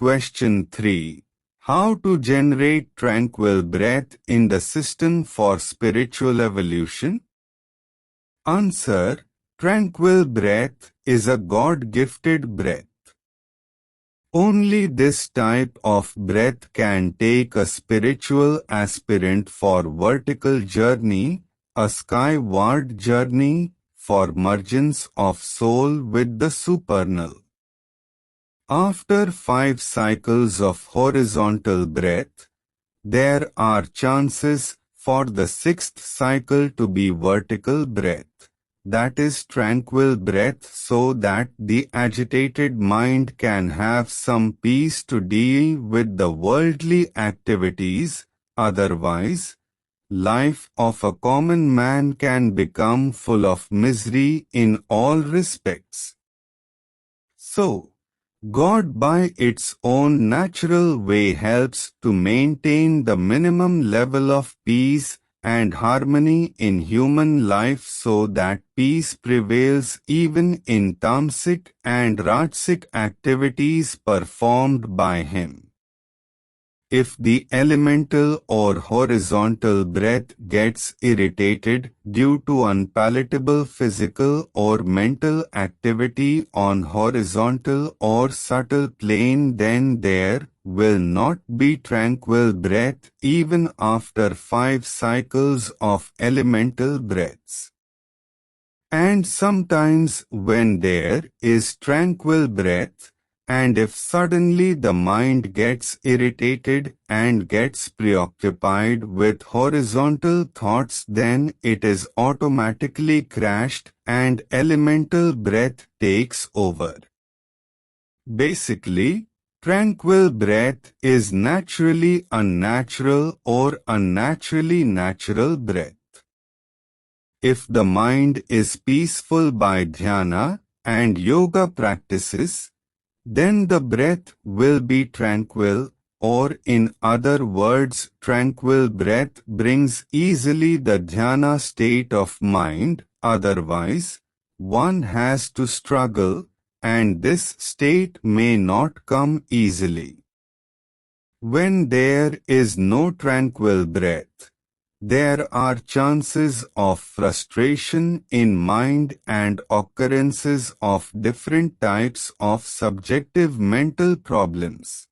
Question 3. How to generate tranquil breath in the system for spiritual evolution? Answer. Tranquil breath is a God-gifted breath. Only this type of breath can take a spiritual aspirant for vertical journey, a skyward journey, for mergence of soul with the supernal. After 5 cycles of horizontal breath, there are chances for the 6th cycle to be vertical breath, that is tranquil breath, so that the agitated mind can have some peace to deal with the worldly activities. Otherwise, life of a common man can become full of misery in all respects. So, God by its own natural way helps to maintain the minimum level of peace and harmony in human life, so that peace prevails even in tamasic and rajasic activities performed by him. If the elemental or horizontal breath gets irritated due to unpalatable physical or mental activity on horizontal or subtle plane, then there will not be tranquil breath even after 5 cycles of elemental breaths. And sometimes when there is tranquil breath, and if suddenly the mind gets irritated and gets preoccupied with horizontal thoughts, then it is automatically crashed and elemental breath takes over. Basically, tranquil breath is naturally unnatural or unnaturally natural breath. If the mind is peaceful by dhyana and yoga practices, then the breath will be tranquil, or in other words, tranquil breath brings easily the dhyana state of mind. Otherwise, one has to struggle, and this state may not come easily. When there is no tranquil breath, there are chances of frustration in mind and occurrences of different types of subjective mental problems.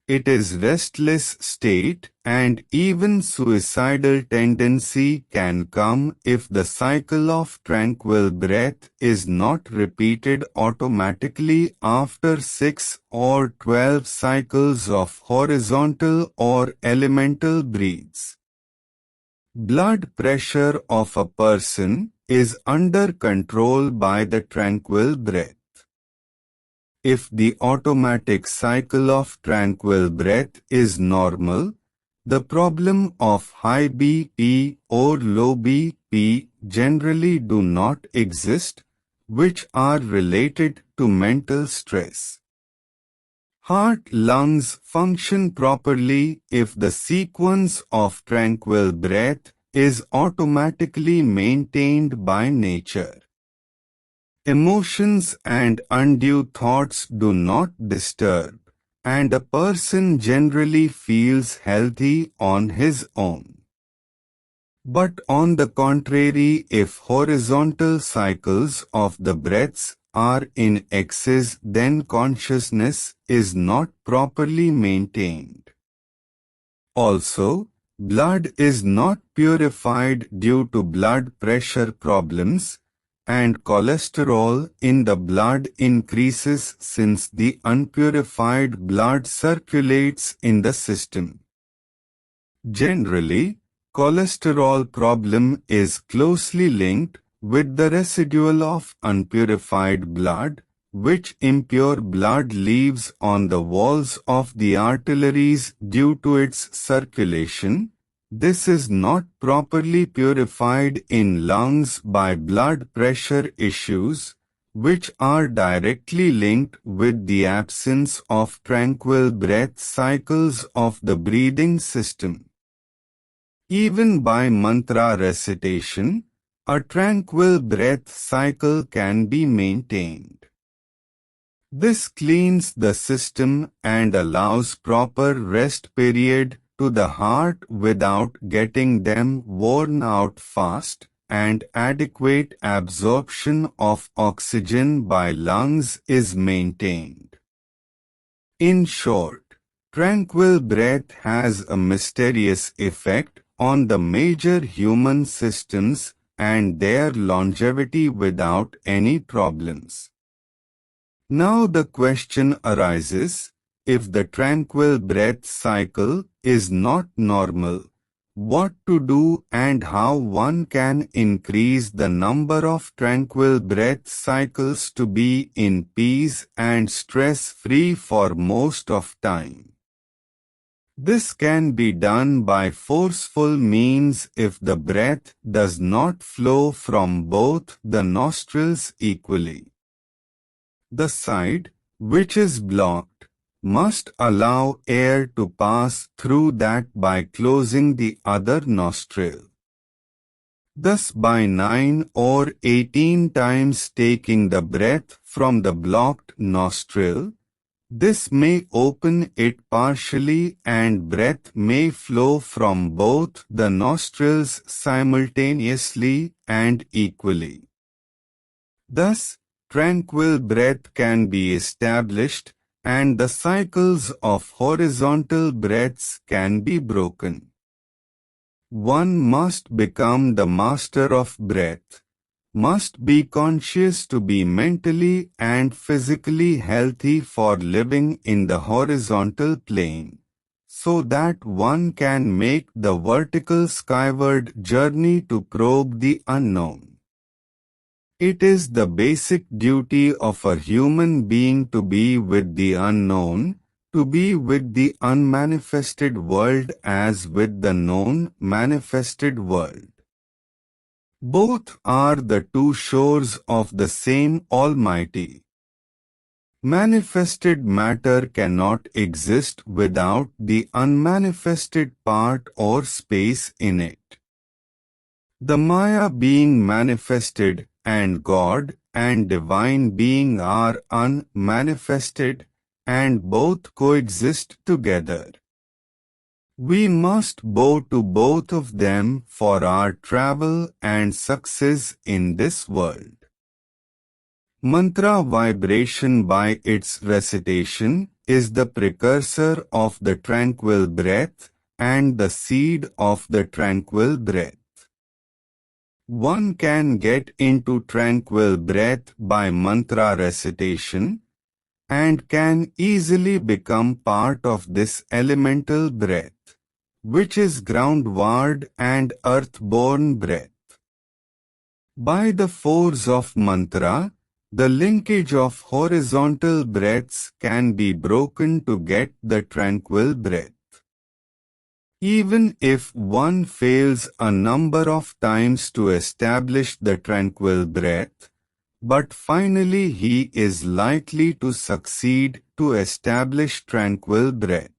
It is restless state, and even suicidal tendency can come if the cycle of tranquil breath is not repeated automatically after 6 or 12 cycles of horizontal or elemental breaths. Blood pressure of a person is under control by the tranquil breath. If the automatic cycle of tranquil breath is normal, the problem of high BP or low BP generally do not exist, which are related to mental stress. Heart-lungs function properly if the sequence of tranquil breath is automatically maintained by nature. Emotions and undue thoughts do not disturb, and a person generally feels healthy on his own. But on the contrary, if horizontal cycles of the breaths are in excess, then consciousness is not properly maintained. Also, blood is not purified due to blood pressure problems, and cholesterol in the blood increases since the unpurified blood circulates in the system. Generally, cholesterol problem is closely linked with the residual of unpurified blood, which impure blood leaves on the walls of the arteries due to its circulation. This is not properly purified in lungs by blood pressure issues, which are directly linked with the absence of tranquil breath cycles of the breathing system. Even by mantra recitation, a tranquil breath cycle can be maintained. This cleans the system and allows proper rest period to the heart without getting them worn out fast, and adequate absorption of oxygen by lungs is maintained. In short, tranquil breath has a mysterious effect on the major human systems and their longevity without any problems. Now the question arises, if the tranquil breath cycle is not normal, what to do and how one can increase the number of tranquil breath cycles to be in peace and stress-free for most of time. This can be done by forceful means if the breath does not flow from both the nostrils equally. The side, which is blocked, must allow air to pass through that by closing the other nostril. Thus by 9 or 18 times taking the breath from the blocked nostril, this may open it partially and breath may flow from both the nostrils simultaneously and equally. Thus, tranquil breath can be established and the cycles of horizontal breaths can be broken. One must become the master of breath, must be conscious to be mentally and physically healthy for living in the horizontal plane, so that one can make the vertical skyward journey to probe the unknown. It is the basic duty of a human being to be with the unknown, to be with the unmanifested world as with the known manifested world. Both are the two shores of the same Almighty. Manifested matter cannot exist without the unmanifested part or space in it. The Maya being manifested and God and divine being are unmanifested, and both coexist together. We must bow to both of them for our travel and success in this world. Mantra vibration by its recitation is the precursor of the tranquil breath and the seed of the tranquil breath. One can get into tranquil breath by mantra recitation and can easily become part of this elemental breath, which is groundward and earthborn breath. By the force of mantra, the linkage of horizontal breaths can be broken to get the tranquil breath. Even if one fails a number of times to establish the tranquil breath, but finally he is likely to succeed to establish tranquil breath.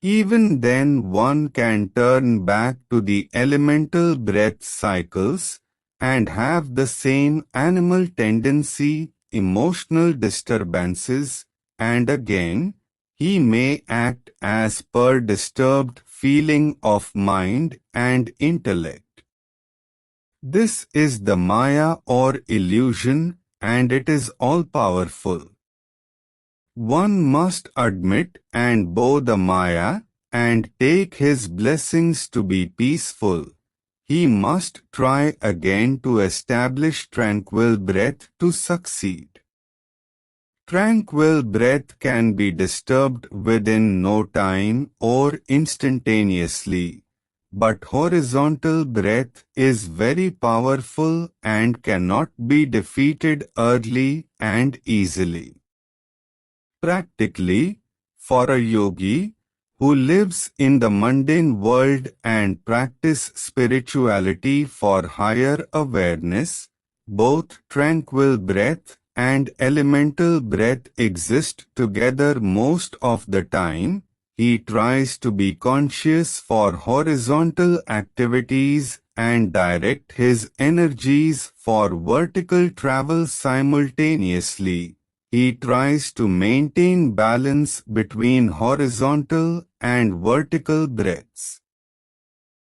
Even then one can turn back to the elemental breath cycles and have the same animal tendency, emotional disturbances, and again, he may act as per disturbed feeling of mind and intellect. This is the Maya or illusion, and it is all-powerful. One must admit and bow the Maya and take his blessings to be peaceful. He must try again to establish tranquil breath to succeed. Tranquil breath can be disturbed within no time or instantaneously, but horizontal breath is very powerful and cannot be defeated early and easily. Practically, for a yogi who lives in the mundane world and practice spirituality for higher awareness, both tranquil breath and elemental breath exist together most of the time. He tries to be conscious for horizontal activities and direct his energies for vertical travel simultaneously. he tries to maintain balance between horizontal and vertical breaths.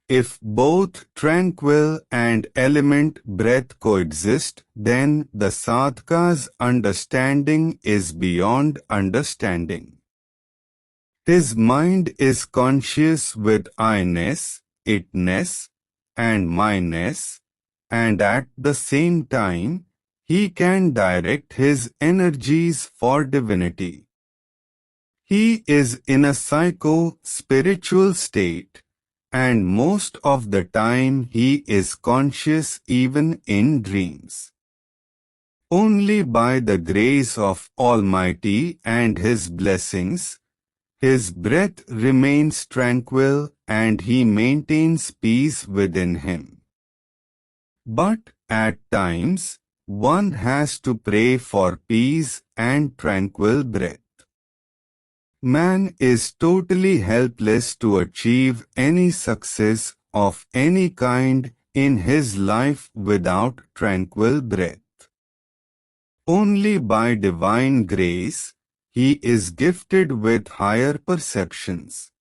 If both tranquil and element breath coexist, then the sadhaka's understanding is beyond understanding. His mind is conscious with I-ness, it-ness, and my-ness, and at the same time, he can direct his energies for divinity. He is in a psycho-spiritual state, and most of the time he is conscious even in dreams. Only by the grace of Almighty and His blessings, his breath remains tranquil and he maintains peace within him. But at times, one has to pray for peace and tranquil breath. Man is totally helpless to achieve any success of any kind in his life without tranquil breath. Only by divine grace, he is gifted with higher perceptions.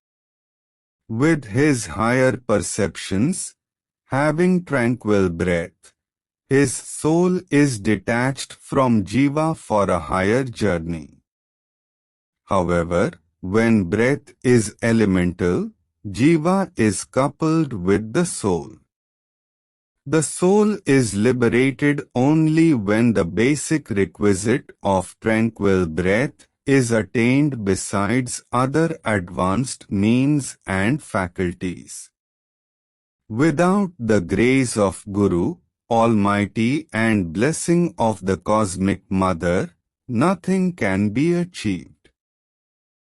With his higher perceptions, having tranquil breath, his soul is detached from jiva for a higher journey. However, when breath is elemental, jiva is coupled with the soul. The soul is liberated only when the basic requisite of tranquil breath is attained besides other advanced means and faculties. Without the grace of Guru, Almighty and blessing of the Cosmic Mother, nothing can be achieved.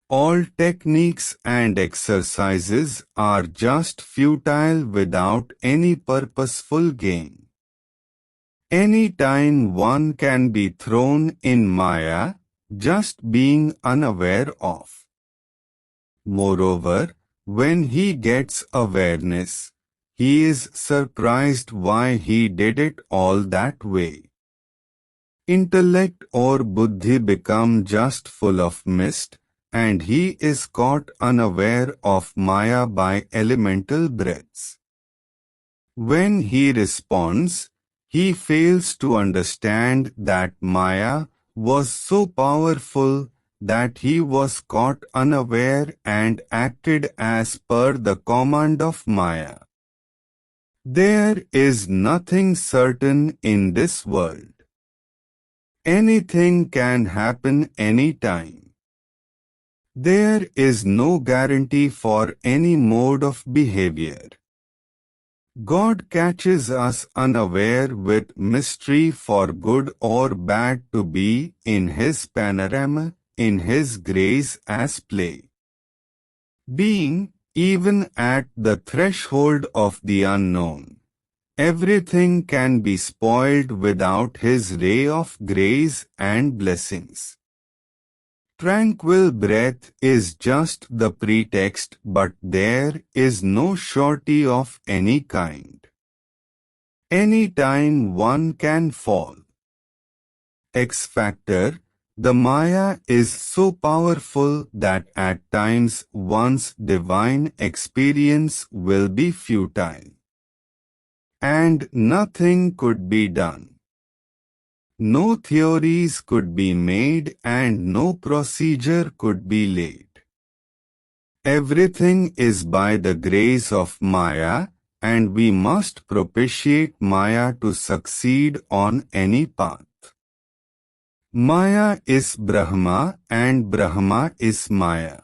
All techniques and exercises are just futile without any purposeful gain. Any time one can be thrown in Maya, just being unaware of. Moreover, when he gets awareness, he is surprised why he did it all that way. Intellect or buddhi become just full of mist, and he is caught unaware of Maya by elemental breaths. When he responds, he fails to understand that Maya was so powerful that he was caught unaware and acted as per the command of Maya. There is nothing certain in this world. Anything can happen anytime. There is no guarantee for any mode of behavior. God catches us unaware with mystery for good or bad to be in His panorama, in His grace as play. Being, even at the threshold of the unknown, everything can be spoiled without His ray of grace and blessings. Tranquil breath is just the pretext, but there is no surety of any kind. Any time one can fall. X factor, the Maya is so powerful that at times one's divine experience will be futile. And nothing could be done. No theories could be made and no procedure could be laid. Everything is by the grace of Maya, and we must propitiate Maya to succeed on any path. Maya is Brahma and Brahma is Maya.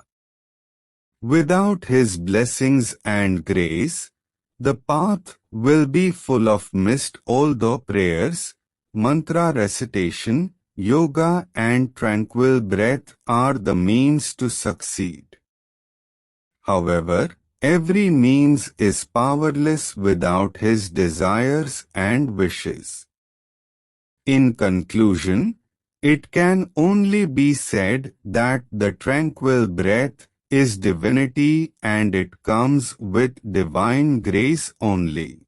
Without his blessings and grace, the path will be full of mist, although prayers, mantra recitation, yoga and tranquil breath are the means to succeed. However, every means is powerless without his desires and wishes. In conclusion, it can only be said that the tranquil breath is divinity and it comes with divine grace only.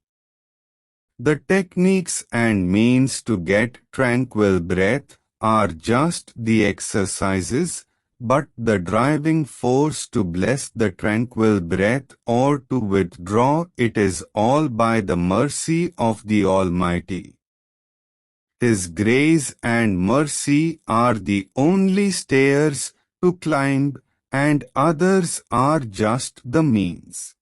The techniques and means to get tranquil breath are just the exercises, but the driving force to bless the tranquil breath or to withdraw it is all by the mercy of the Almighty. His grace and mercy are the only stairs to climb, and others are just the means.